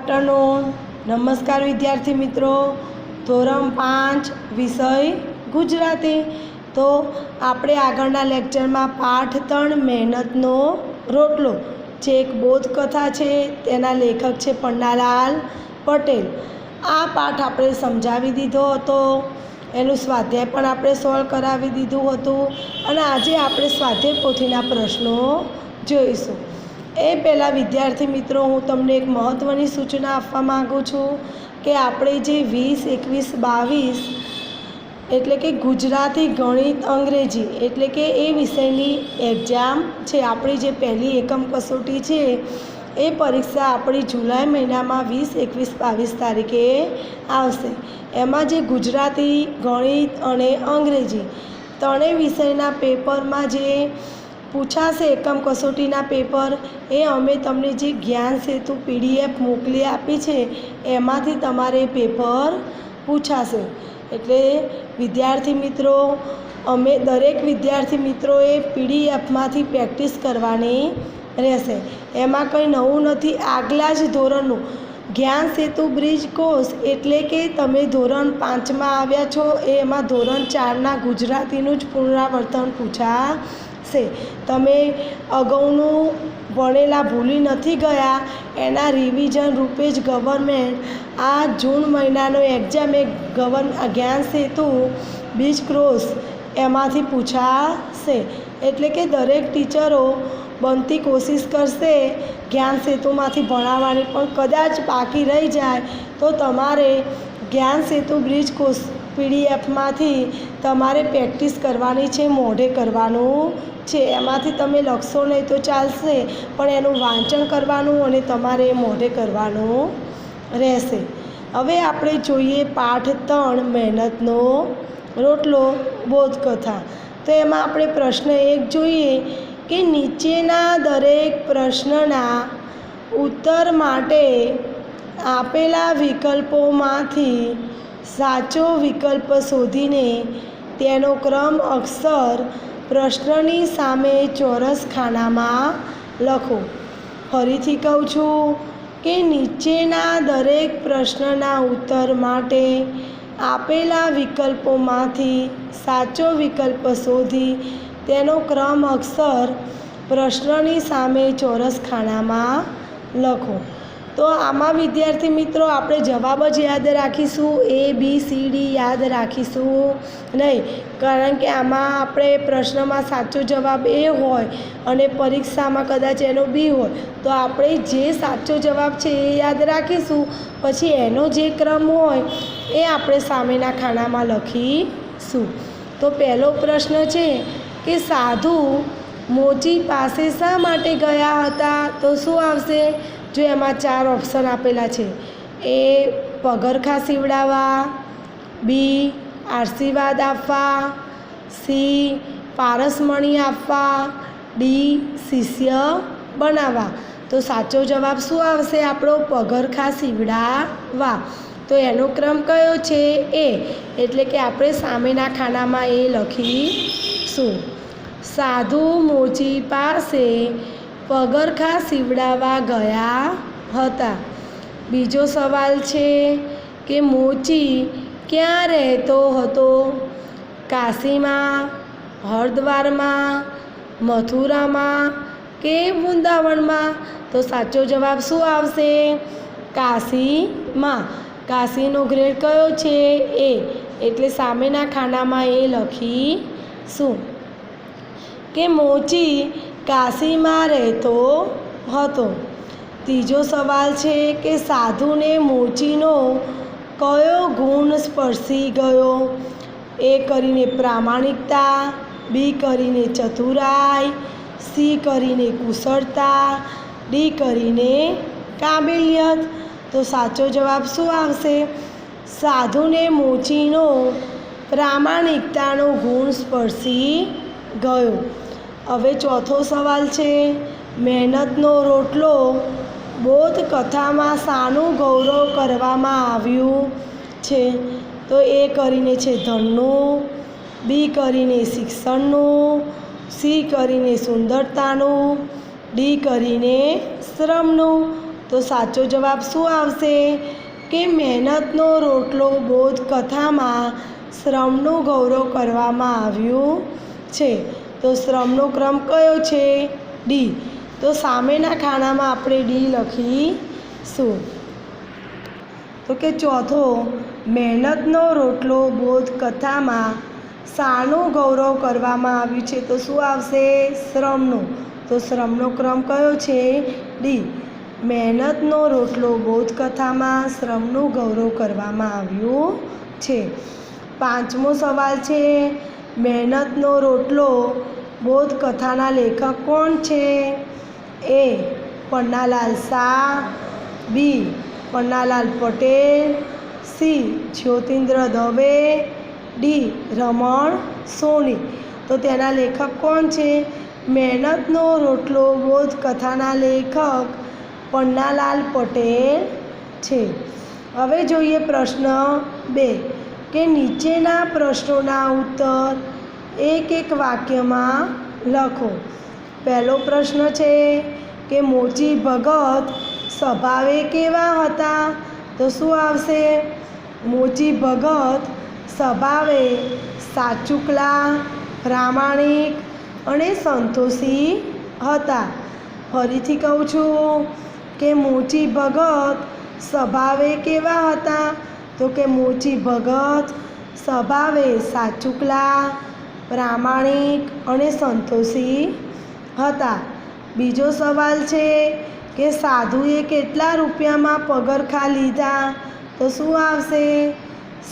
Afternoon. नमस्कार विद्यार्थी मित्रों, धोरण 5 विषय गुजराती। तो આપણે આગળના લેક્ચરમાં પાઠ 3 મહેનતનો રોટલો જે એક બોધકથા છે, તેના લેખક છે પન્નાલાલ પટેલ। આ પાઠ આપણે સમજાવી દીધો હતો, એનું સ્વાધ્યાય પણ આપણે સોલ્વ કરાવી દીધું હતું અને આજે આપણે સ્વાધ્યાય પોથીના પ્રશ્નો જોઈશું। એ પહેલાં વિદ્યાર્થી મિત્રો, હું તમને એક મહત્ત્વની સૂચના આપવા માગું છું કે આપણે જે 20, 21, 22 એટલે કે ગુજરાતી, ગણિત, અંગ્રેજી એટલે કે એ વિષયની એક્ઝામ છે, આપણી જે પહેલી એકમ કસોટી છે એ પરીક્ષા આપણી જુલાઈ મહિનામાં 20, 21, 22 તારીખે આવશે। એમાં જે ગુજરાતી, ગણિત અને અંગ્રેજી ત્રણેય વિષયના પેપરમાં જે પૂછાશે એકમ કસોટીના પેપર, એ અમે તમને જે જ્ઞાન સેતુ PDF મોકલી આપી છે એમાંથી તમારે પેપર પૂછાશે। એટલે વિદ્યાર્થી મિત્રો, અમે દરેક વિદ્યાર્થી મિત્રોએ PDFમાંથી પ્રેક્ટિસ કરવાની રહેશે। એમાં કંઈ નવું નથી, આગલા જ ધોરણનું જ્ઞાન સેતુ બ્રિજ કોર્સ એટલે કે તમે ધોરણ 5માં આવ્યા છો, એમાં ધોરણ 4ના ગુજરાતીનું જ પુનરાવર્તન પૂછાશે। તમે અગાઉનું ભણેલા ભૂલી નથી ગયા, એના રિવિઝન રૂપે જ ગવર્મેન્ટ આ જૂન મહિનાનો એક્ઝામ એક જ્ઞાન સેતુ બ્રિજ કોર્સ એમાંથી પૂછાશે। એટલે કે દરેક ટીચરો બનતી કોશિશ કરશે જ્ઞાન સેતુમાંથી ભણાવવાની, પણ કદાચ બાકી રહી જાય તો તમારે જ્ઞાન સેતુ બ્રિજ કોર્સ PDFમાંથી તમારે પ્રેક્ટિસ કરવાની છે, મોઢે કરવાનું છે। એમાંથી તમે લખશો નહીં તો ચાલશે, પણ એનું વાંચન કરવાનું અને તમારે મોઢે કરવાનું રહેશે। હવે આપણે જોઈએ પાઠ 3 મહેનતનો રોટલો બોધકથા। તો એમાં આપણે પ્રશ્ન 1 જોઈએ કે નીચેના દરેક પ્રશ્નના ઉત્તર માટે આપેલા વિકલ્પોમાંથી સાચો વિકલ્પ શોધીને તેનો ક્રમ અક્ષર પ્રશ્નની સામે ચોરસ ખાનામાં લખો। ફરીથી કહું છું કે નીચેના દરેક પ્રશ્નના ઉત્તર માટે આપેલા વિકલ્પોમાંથી સાચો વિકલ્પ શોધી તેનો ક્રમ અક્ષર પ્રશ્નની સામે ચોરસ ખાનામાં લખો। તો આમાં વિદ્યાર્થી મિત્રો આપણે જવાબ જ યાદ રાખીશું, ABCD યાદ રાખીશું નહીં, કારણ કે આમાં આપણે પ્રશ્નમાં સાચો જવાબ A હોય અને પરીક્ષામાં કદાચ એનો B હોય, તો આપણે જે સાચો જવાબ છે એ યાદ રાખીશું, પછી એનો જે ક્રમ હોય એ આપણે સામેના ખાનામાં લખીશું। તો પહેલો પ્રશ્ન છે કે સાધુ મોચી પાસે શા માટે ગયા હતા? તો શું આવશે? જો એમાં 4 ઓપ્શન આપેલા છે, A પગરખાં સીવડાવવા, B આશીર્વાદ આપવા, C પારસમણી આપવા, D શિષ્ય બનાવવા। તો સાચો જવાબ શું આવશે આપણો? પગરખાં સીવડાવવા। તો એનો ક્રમ કયો છે? A, એટલે કે આપણે સામેના ખાનામાં એ લખીશું। સાધુ મોચી પાસે પગરખાં સીવડાવવા ગયા હતા। બીજો સવાલ છે કે મોચી ક્યાં રહેતો હતો? કાશીમાં, હરદ્વારમાં, મથુરામાં કે વૃંદાવનમાં? તો સાચો જવાબ શું આવશે? કાશીમાં। કાશીનો ગ્રેડ કયો છે? A, એટલે સામેના ખાનામાં એ લખીશું કે મોચી કાશીમાં રહેતો હતો। ત્રીજો સવાલ છે કે સાધુને મોચીનો કયો ગુણ સ્પર્શી ગયો? A કરીને પ્રામાણિકતા, B કરીને ચતુરાઈ, C કરીને કુશળતા, D કરીને કાબિલિયત। તો સાચો જવાબ શું આવશે? સાધુને મોચીનો પ્રામાણિકતાનો ગુણ સ્પર્શી ગયો। હવે ચોથો સવાલ છે મહેનતનો રોટલો બોધકથામાં શાનું ગૌરવ કરવામાં આવ્યું છે? તો A કરીને છે ધનનું, B કરીને શિક્ષણનું, C કરીને સુંદરતાનું, D કરીને શ્રમનું। તો સાચો જવાબ શું આવશે કે મહેનતનો રોટલો બોધકથામાં શ્રમનું ગૌરવ કરવામાં આવ્યું છે. તો શ્રમનો ક્રમ કયો છે? ડી. તો સામેના ખાનામાં આપણે ડી લખીશું. તો કે ચોથો, મહેનતનો રોટલો બોધકથામાં શાનું ગૌરવ કરવામાં આવ્યું છે? તો શું આવશે? શ્રમનું. તો શ્રમનો ક્રમ કયો છે? ડી. મહેનતનો રોટલો બોધકથામાં શ્રમનું ગૌરવ કરવામાં આવ્યું છે. પાંચમો સવાલ છે, મહેનતનો રોટલો બોધકથાના લેખક કોણ છે? એ. પન્નાલાલ શાહ, બી. પન્નાલાલ પટેલ, સી. જ્યોતિન્દ્ર દવે, ડી. રમણ સોની. તો તેના લેખક કોણ છે? મહેનતનો રોટલો બોધકથાના લેખક પન્નાલાલ પટેલ છે. હવે જોઈએ પ્રશ્ન 2 કે નીચેના પ્રશ્નોના ઉત્તર એક એક વાક્યમાં લખો. પહેલો પ્રશ્ન છે કે મોચી ભગત સ્વભાવે કેવા હતા? તો શું આવશે? મોચી ભગત સ્વભાવે સાચુકલા, પ્રામાણિક અને સંતોષી હતા. ફરીથી કહું છું કે મોચી ભગત સ્વભાવે કેવા હતા? તો કે મોચી ભગત સ્વભાવે સાચુકલા, પ્રામાણિક અને સંતોષી હતા. બીજો સવાલ છે કે સાધુએ કેટલા રૂપિયામાં પગરખાં લીધા? તો શું આવશે?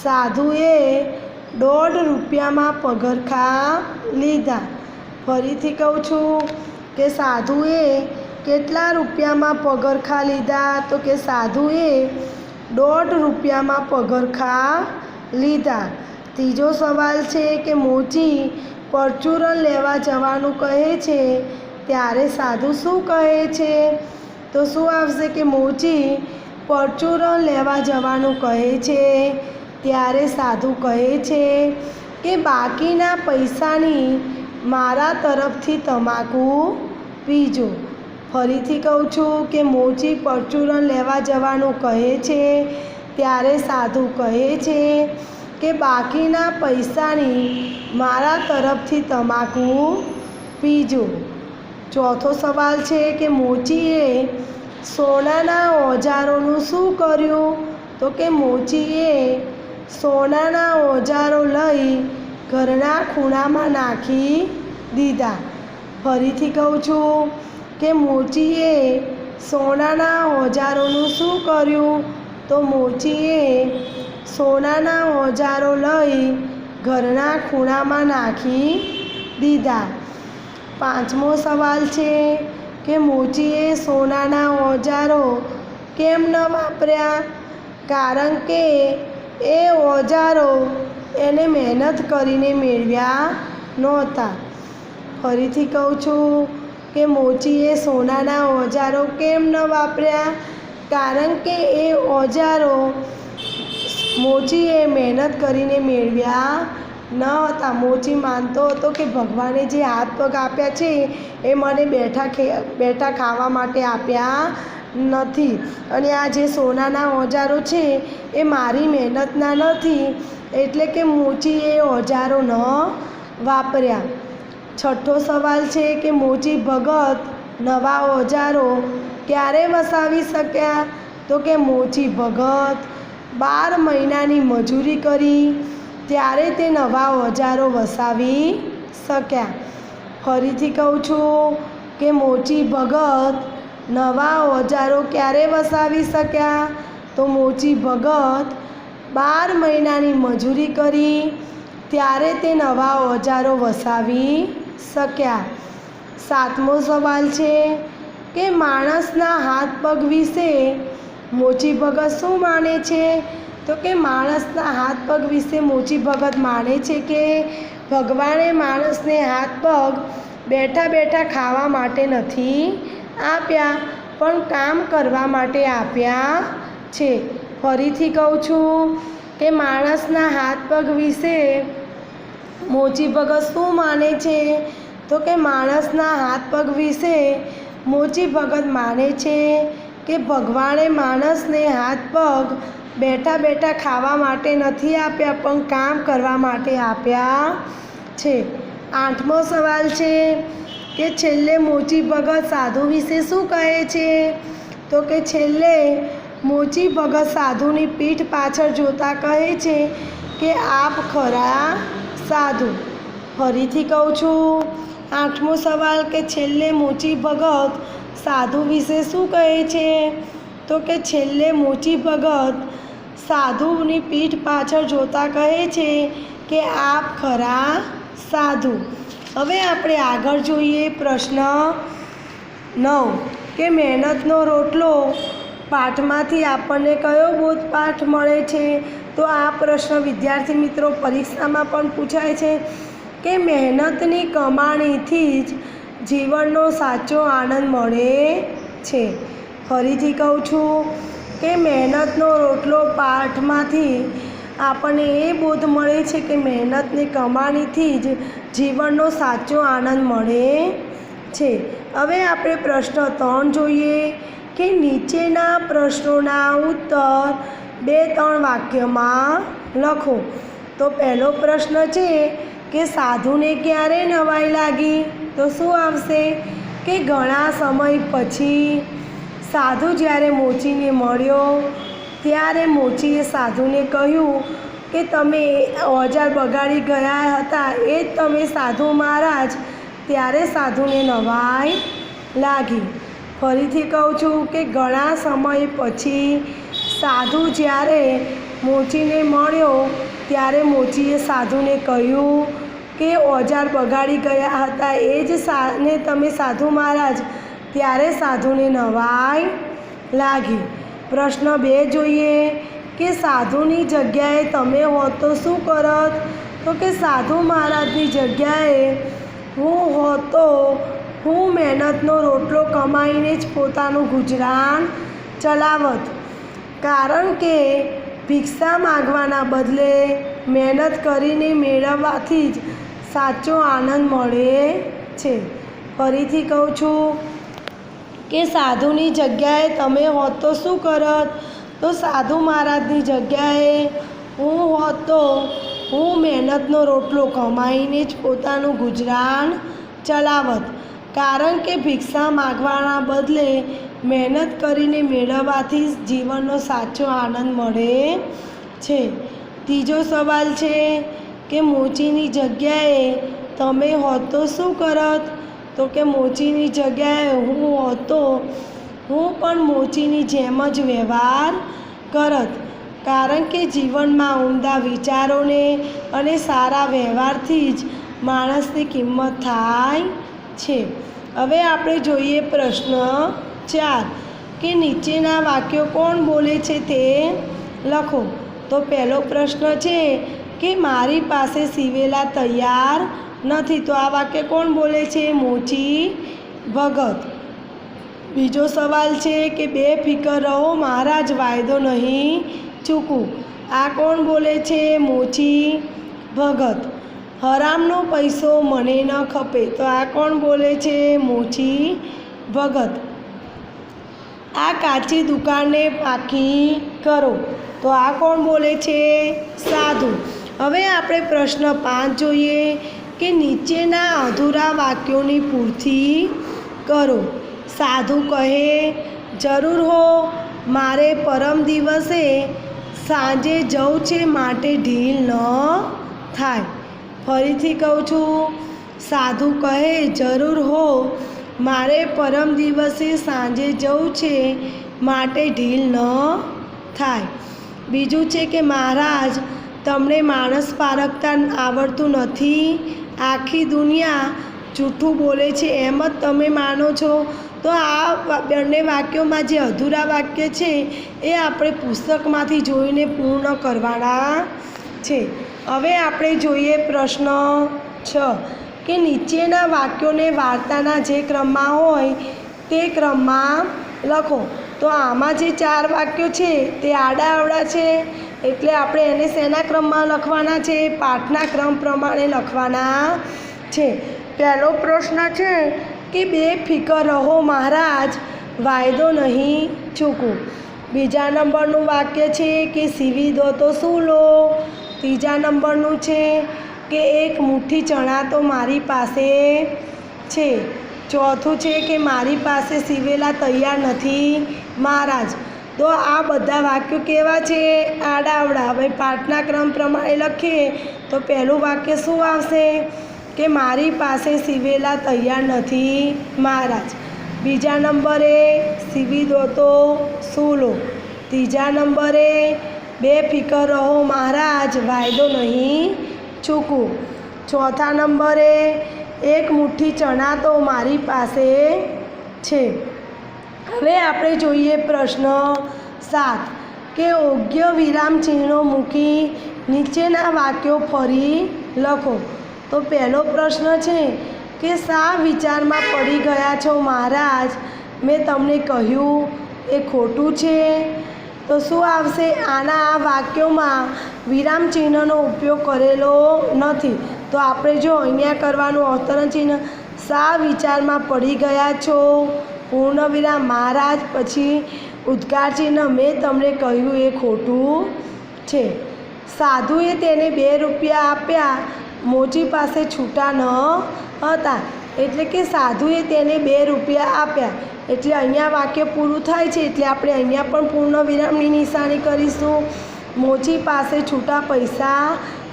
સાધુએ 1.5 રૂપિયામાં પગરખાં લીધા. ફરીથી કહું છું કે સાધુએ કેટલા રૂપિયામાં પગરખાં લીધા? તો કે સાધુએ 1.5 રૂપિયામાં પગરખાં લીધા. ત્રીજો સવાલ છે કે મોચી પરચુરણ લેવા જવાનું કહે છે ત્યારે સાધુ શું કહે છે? તો શું આવશે કે મોચી પરચુરણ લેવા જવાનું કહે છે ત્યારે સાધુ કહે છે કે બાકીના પૈસાની મારા તરફથી તમાકુ પીજો. ફરીથી કહું છું કે મોચી પરચુરણ લેવા જવાનું કહે છે ત્યારે સાધુ કહે છે કે બાકીના પૈસાની મારા તરફથી તમાકુ પીજો. ચોથો સવાલ છે કે મોચીએ સોનાના ઓજારોનું શું કર્યું? તો કે મોચીએ સોનાના ઓજારો લઈ ઘરના ખૂણામાં નાખી દીધા. ફરીથી કહું છું કે મોચીએ સોનાના ઓજારોનું શું કર્યું? તો મોચીએ સોનાના ઓજારો લઈ ઘરના ખૂણામાં નાખી દીધા. પાંચમો સવાલ છે કે મોચીએ સોનાના ઓજારો કેમ ન વાપર્યા? કારણ કે એ ઓજારો એને મહેનત કરીને મેળવ્યા નહોતા. ફરીથી કહું છું કે મોચીએ સોનાના ઓજારો કેમ ન વાપર્યા? કારણ કે એ ઓજારો મોચીએ મહેનત કરીને મેળવ્યા ન હતા. મોચી માનતો હતો કે ભગવાને જે હાથ પગ આપ્યા છે એ મને બેઠા ખાવા માટે આપ્યા નથી, અને આ જે સોનાના ઓજારો છે એ મારી મહેનતના નથી, એટલે કે મોચીએ ઓજારો ન વાપર્યા. છઠ્ઠો સવાલ છે કે મોચી ભગત નવા ઓજારો ક્યારે વસાવી શક્યા? તો કે મોચી ભગત 12 મહિનાની મજૂરી કરી ત્યારે તે નવા ઓજારો વસાવી શક્યા. ફરીથી કહું છું કે મોચી ભગત નવા ઓજારો ક્યારે વસાવી શક્યા? તો મોચી ભગત 12 મહિનાની મજૂરી કરી ત્યારે તે નવા ઓજારો વસાવી શક્યા. સાતમો સવાલ છે કે માણસના હાથ પગ વિશે મોચી ભગત શું માને છે? તો કે માણસના હાથ પગ વિશે મોચી ભગત માને છે કે ભગવાને માણસને હાથ પગ બેઠા બેઠા ખાવા માટે નથી આપ્યા, પણ કામ કરવા માટે આપ્યા છે. ફરીથી કહું છું કે માણસના હાથ પગ વિશે મોચી ભગત શું માને છે? તો કે માણસના હાથ પગ વિશે મોચી ભગત માને છે કે ભગવાને માણસને હાથ પગ બેઠા બેઠા ખાવા માટે નથી આપ્યા, પણ કામ કરવા માટે આપ્યા છે. 8મો સવાલ છે કે છેલ્લે મોચી ભગત સાધુ વિશે શું કહે છે? તો કે છેલ્લે મોચી ભગત સાધુની પીઠ પાછળ જોતા કહે છે કે આપ ખરા સાધુ. ફરીથી કહું છું, 8મો સવાલ કે છેલ્લે મોચી ભગત સાધુ વિશે શું કહે છે? તો કે છેલ્લે મોચી ભગત સાધુની પીઠ પાછળ જોતા કહે છે કે આપ ખરા સાધુ. હવે આપણે આગળ જોઈએ પ્રશ્ન 9 કે મહેનતનો રોટલો પાઠમાંથી આપણને કયો બોધપાઠ મળે છે? તો આ પ્રશ્ન વિદ્યાર્થી મિત્રો પરીક્ષામાં પણ પૂછાય છે કે મહેનતની કમાણીથી જ જીવનનો સાચો આનંદ મળે છે. ફરીથી કહું છું કે મહેનતનો રોટલો પાઠમાંથી આપણને એ બોધ મળે છે કે મહેનતની કમાણીથી જ જીવનનો સાચો આનંદ મળે છે. હવે આપણે પ્રશ્ન 3 જોઈએ કે નીચેના પ્રશ્નોના ઉત્તર 2-3 વાક્યમાં લખો. તો પહેલો પ્રશ્ન છે કે સાધુને ક્યારે નવાઈ લાગી? તો શું આવશે કે ઘણા સમય પછી. સાધુ જ્યારે મોચીને મળ્યો ત્યારે મોચીએ સાધુને કહ્યું કે તમે ઓજાર બગાડી ગયા હતા એ જ તમે સાધુ મહારાજ. ત્યારે સાધુને નવાઈ લાગી. ફરીથી કહું છું કે ઘણા સમય પછી સાધુ જ્યારે મોચીને મળ્યો ત્યારે મોચીએ સાધુને કહ્યું કે ઓજાર બગાડી ગયા હતા એ જ ને તમે સાધુ મહારાજ. ત્યારે સાધુને નવાઈ લાગી. પ્રશ્ન 2 જોઈએ કે સાધુની જગ્યાએ તમે હોત તો શું કરત? તો કે સાધુ મહારાજની જગ્યાએ હું હોત તો હું મહેનતનો રોટલો કમાઈને જ પોતાનું ગુજરાન ચલાવત. કારણ કે ભિક્ષા માગવાના બદલે મહેનત કરીને મેળવવાથી જ સાચો આનંદ મળે છે. ફરીથી કહું છું કે સાધુની જગ્યાએ તમે હોત તો શું કરત? તો સાધુ મહારાજની જગ્યાએ હું હોત તો હું મહેનતનો રોટલો કમાઈને જ પોતાનું ગુજરાન ચલાવત. કારણ કે ભિક્ષા માગવાના બદલે મહેનત કરીને મેળવવાથી જીવનનો સાચો આનંદ મળે છે. ત્રીજો સવાલ છે કે મોચીની જગ્યાએ તમે હોત તો શું કરત? તો કે મોચીની જગ્યાએ હું હોત તો હું પણ મોચીની જેમ જ વ્યવહાર કરત. કારણ કે જીવનમાં ઉમદા વિચારોને અને સારા વ્યવહારથી જ માણસની કિંમત થાય છે. હવે આપણે જોઈએ પ્રશ્ન 4 કે નીચેના વાક્યો કોણ બોલે છે તે લખો. તો પહેલો પ્રશ્ન છે કે મારી પાસે સીવેલા તૈયાર નથી. તો આ વાક્ય કોણ બોલે છે? મોચી ભગત. બીજો સવાલ છે કે બેફિકર રહો મહારાજ, વાયદો નહીં ચૂકું. આ કોણ બોલે છે? મોચી ભગત. હરામનો પૈસો મને ન ખપે. તો આ કોણ બોલે છે? મોચી ભગત. આ કાચી દુકાનને પાકી કરો. તો આ કોણ બોલે છે? સાધુ. હવે આપણે પ્રશ્ન 5 જોઈએ કે નીચેના અધૂરા વાક્યોની પૂર્તિ કરો. સાધુ કહે જરૂર હો મારે પરમ દિવસે સાંજે જવું છે માટે ઢીલ ન થાય. ફરીથી કહું છું, સાધુ કહે જરૂર હો મારે પરમ દિવસે સાંજે જવું છે માટે ઢીલ ન થાય. બીજું છે કે મહારાજ તમને માણસ પારખતા આવડતું નથી. આખી દુનિયા જૂઠું બોલે છે એમ જ તમે માનો છો. તો આ બંને વાક્યોમાં જે અધૂરા વાક્ય છે એ આપણે પુસ્તકમાંથી જોઈને પૂર્ણ કરવાના છે. હવે આપણે જોઈએ પ્રશ્ન 6 કે નીચેના વાક્યોને વાર્તાના જે ક્રમમાં હોય તે ક્રમમાં લખો. તો આમાં જે 4 વાક્યો છે તે આડાઅવળા છે એટલે આપણે એને શેના ક્રમમાં લખવાના છે? પાઠના ક્રમ પ્રમાણે લખવાના છે. પહેલો પ્રશ્ન છે કે બેફિકર રહો મહારાજ, વાયદો નહીં ચૂકવું. બીજા નંબરનું વાક્ય છે કે સીવી દો તો શું લો. ત્રીજા નંબરનું છે કે એક મુઠ્ઠી ચણા તો મારી પાસે છે. ચોથું છે કે મારી પાસે સીવેલા તૈયાર નથી મહારાજ. તો આ બધા વાક્યો કેવા છે? આડાઅવળા. હવે પાઠના ક્રમ પ્રમાણે લખીએ તો પહેલું વાક્ય શું આવશે કે મારી પાસે સીવેલા તૈયાર નથી મહારાજ. બીજા નંબરે સીવી દો તો શું લો. ત્રીજા નંબરે બેફિકર રહો મહારાજ, વાયદો નહીં ચૂકવું. ચોથા નંબરે એક મુઠ્ઠી ચણા તો મારી પાસે છે. હવે આપણે જોઈએ પ્રશ્ન 7 કે યોગ્ય વિરામ ચિહ્નો મૂકી નીચેના વાક્યો ફરી લખો. તો પહેલો પ્રશ્ન છે કે શા વિચારમાં પડી ગયા છો મહારાજ? મેં તમને કહ્યું એ ખોટું છે. તો શું આવશે? આના આ વાક્યોમાં વિરામ ચિહ્નનો ઉપયોગ કરેલો નથી. તો આપણે જો અહીંયા કરવાનું અવતરણ ચિહ્ન શા વિચારમાં પડી ગયા છો, પૂર્ણ વિરામ મહારાજ, પછી ઉદ્ગાર ચિહ્ન મેં તમને કહ્યું એ ખોટું છે. સાધુએ તેને 2 રૂપિયા આપ્યા, મોચી પાસે છૂટા ન હતા. એટલે કે સાધુએ તેને 2 રૂપિયા આપ્યા. એટલે અહીંયા વાક્ય પૂરું થાય છે. એટલે આપણે અહીંયા પણ પૂર્ણ વિરામની નિશાની કરીશું. મોચી પાસે છૂટા પૈસા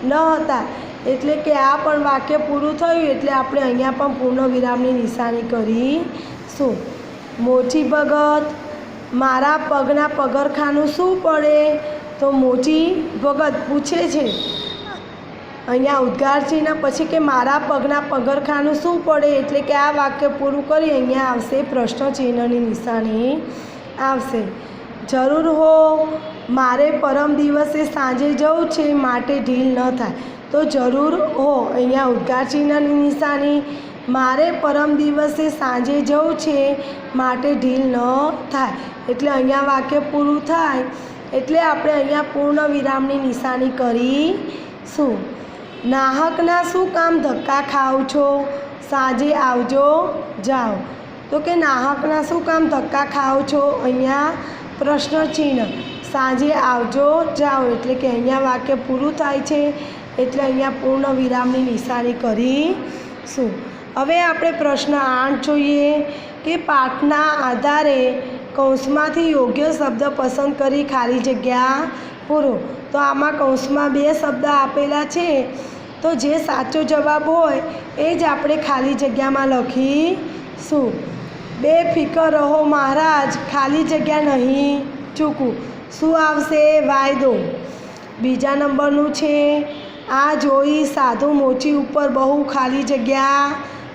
ન હતા. એટલે કે આ પણ વાક્ય પૂરું થયું. એટલે આપણે અહીંયા પણ પૂર્ણ વિરામની નિશાની કરીશું. મોચી ભગત, મારા પગના પગરખાનું શું પડે? તો મોચી ભગત પૂછે છે. અહીંયા ઉદ્ગાર ચિહ્ન પછી કે મારા પગના પગરખાનું શું પડે? એટલે કે આ વાક્ય પૂરું કરી અહીંયા આવશે પ્રશ્ન ચિહ્નની નિશાની આવશે. જરૂર હો, મારે પરમ દિવસે સાંજે જવું છે માટે ઢીલ ન થાય. તો જરૂર હો અહીંયા ઉદ્ગાર ચિહ્નની નિશાની, મારે પરમ દિવસે સાંજે જવું છે માટે ઢીલ ન થાય. એટલે અહીંયા વાક્ય પૂરું થાય. એટલે આપણે અહીંયા પૂર્ણ વિરામની નિશાની કરીશું. નાહકના શું કામ ધક્કા ખાવ છો? સાંજે આવજો જાઓ. તો કે નાહકના શું કામ ધક્કા ખાવ છો? અહીંયા પ્રશ્ન ચિહ્ન, સાંજે આવજો જાઓ. એટલે કે અહીંયા વાક્ય પૂરું થાય છે. એટલે અહીંયા પૂર્ણ વિરામની નિશાની કરીશું. હવે આપણે પ્રશ્ન 8 જોઈએ કે પાઠના આધારે કૌંસમાંથી યોગ્ય શબ્દ પસંદ કરી ખાલી જગ્યા પૂરો. તો આમાં કૌંસમાં 2 શબ્દ આપેલા છે. તો જે સાચો જવાબ હોય એ જ આપણે ખાલી જગ્યામાં લખીશું. બેફિકર રહો મહારાજ, ખાલી જગ્યા નહીં ચૂકવું. શું આવશે? વાયદો. બીજા નંબરનું છે આ જોઈ સાધુ મોચી ઉપર બહુ ખાલી જગ્યા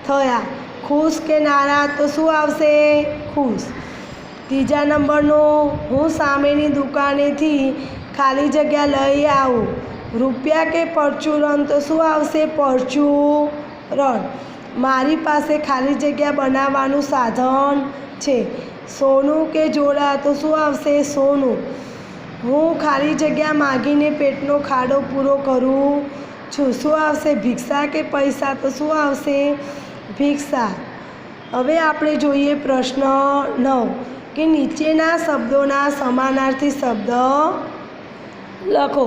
થયા. ખુશ કે નારાજ? તો શું આવશે? ખુશ. ત્રીજા નંબરનું હું સામેની દુકાનેથી ખાલી જગ્યા લઈ આવું. રૂપિયા કે પરચુરણ? તો શું આવશે? પરચુરણ. મારી પાસે ખાલી જગ્યા બનાવવાનું સાધન છે. સોનું કે જોડા? તો શું આવશે? સોનું. હું ખાલી જગ્યા માગીને પેટનો ખાડો પૂરો કરું છું. શું આવશે? ભિક્ષા કે પૈસા? તો શું આવશે? ભિક્ષા. હવે આપણે જોઈએ પ્રશ્ન 9 કે નીચેના શબ્દોના સમાનાર્થી શબ્દ લખો.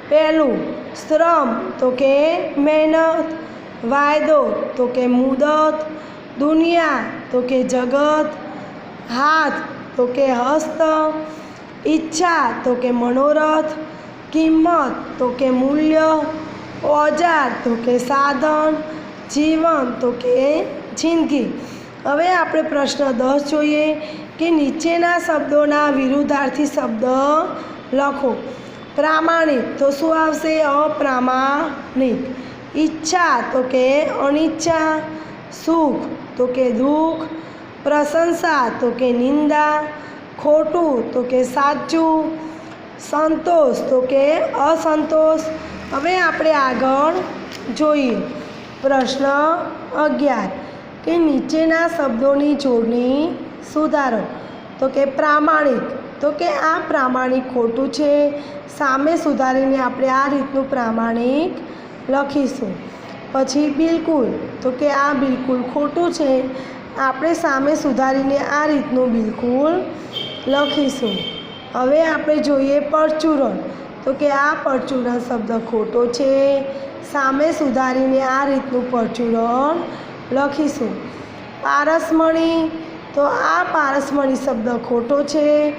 પહેલું શ્રમ તો કે મહેનત, વાયદો તો કે મુદત, દુનિયા તો કે જગત, હાથ તો કે હસ્ત, ઈચ્છા તો કે મનોરથ, કિંમત તો કે મૂલ્ય, ઓજાર તો કે સાધન, જીવન તો કે જિંદગી. હવે આપણે પ્રશ્ન 10 જોઈએ કે નીચેના શબ્દોના વિરુદ્ધાર્થી શબ્દ લખો. પ્રામાણિક તો શું આવશે? અપ્રામાણિક. ઈચ્છા તો કે અનિચ્છા, સુખ તો કે દુઃખ, પ્રશંસા તો કે નિંદા, ખોટું તો કે સાચું, સંતોષ તો કે અસંતોષ. હવે આપણે આગળ જોઈએ પ્રશ્ન 11 કે નીચેના શબ્દોની જોડણી સુધારો. તો કે પ્રામાણિક તો કે આ પ્રામાણિક ખોટું છે. સામે સુધારીને આપણે આ રીતનું પ્રામાણિક લખીશું. પછી બિલકુલ તો કે આ બિલકુલ ખોટું છે. આપણે સામે સુધારીને આ રીતનું બિલકુલ લખીશું. હવે આપણે જોઈએ પરચુરણ. તો કે આ પરચુરણ શબ્દ ખોટો છે. સામે સુધારીને આ રીતનું પરચુરણ લખીશું. પારસમણી. તો આ પારસમણી શબ્દ ખોટો છે.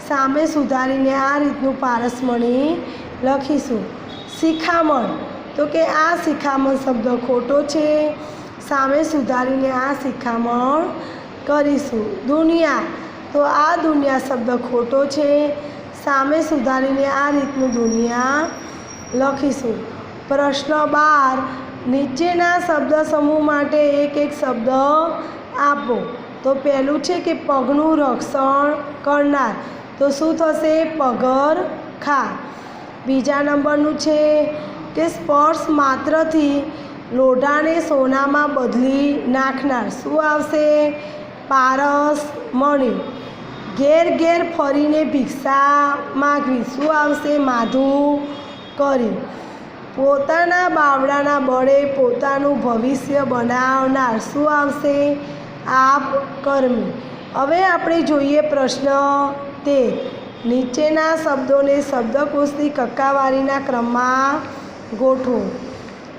સામે સુધારીને આ રીતનું પારસમણી લખીશું. શિખામણ. તો કે આ શિખામણ શબ્દ ખોટો છે. સામે સુધારીને આ શિખામણ કરીશું. દુનિયા. તો આ દુનિયા શબ્દ ખોટો છે. સામે સુધારીને આ રીતનું દુનિયા લખીશું. પ્રશ્ન 12. નીચેના શબ્દ સમૂહ માટે એક એક શબ્દ આપો. તો પહેલું છે કે પગનું રક્ષણ કરનાર. તો શું થશે? પગરખાં. બીજા નંબરનું છે કે સ્પર્શ માત્રથી લોઢાને સોનામાં બદલી નાખનાર. શું આવશે? પારસમણી. ઘેર ઘેર ફરીને ભિક્ષા માગવી. શું આવશે? માધુકરી. પોતાના બાવડાના બળે પોતાનું ભવિષ્ય બનાવનાર. શું આવશે? આપકર્મી. હવે આપણે જોઈએ પ્રશ્ન 13. નીચેના શબ્દોને શબ્દકોશની કક્કાવારીના ક્રમમાં ગોઠવો.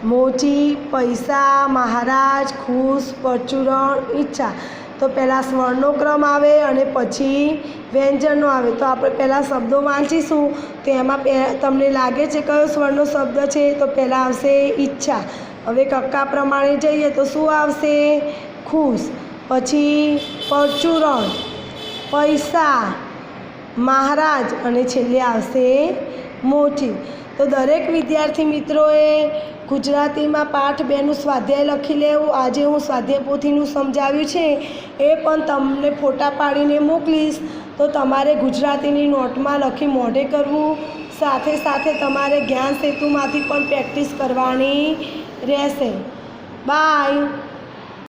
મોચી, પૈસા, મહારાજ, ખુશ, પરચુરણ, ઈચ્છા. તો પહેલાં સ્વરનો ક્રમ આવે અને પછી વ્યંજનનો આવે. તો આપણે પહેલાં શબ્દો વાંચીશું. તો એમાં તમને લાગે છે કયો સ્વરનો શબ્દ છે? તો પહેલાં આવશે ઈચ્છા. હવે કક્કા પ્રમાણે જઈએ તો શું આવશે? ખુશ. પછી પરચુરણ, પૈસા, મહારાજ અને છેલ્લે આવશે મોચી. તો દરેક વિદ્યાર્થી મિત્રોએ ગુજરાતીમાં પાઠ 2નું સ્વાધ્યાય લખી લેવું. આજે હું સ્વાધ્યાય પોથીનું સમજાવ્યું છે એ પણ તમને ફોટા પાડીને મોકલીશ. તો તમારે ગુજરાતીની નોટમાં લખી મોઢે કરવું. સાથે સાથે તમારે જ્ઞાન સેતુમાંથી પણ પ્રેક્ટિસ કરવાની રહેશે. બાય.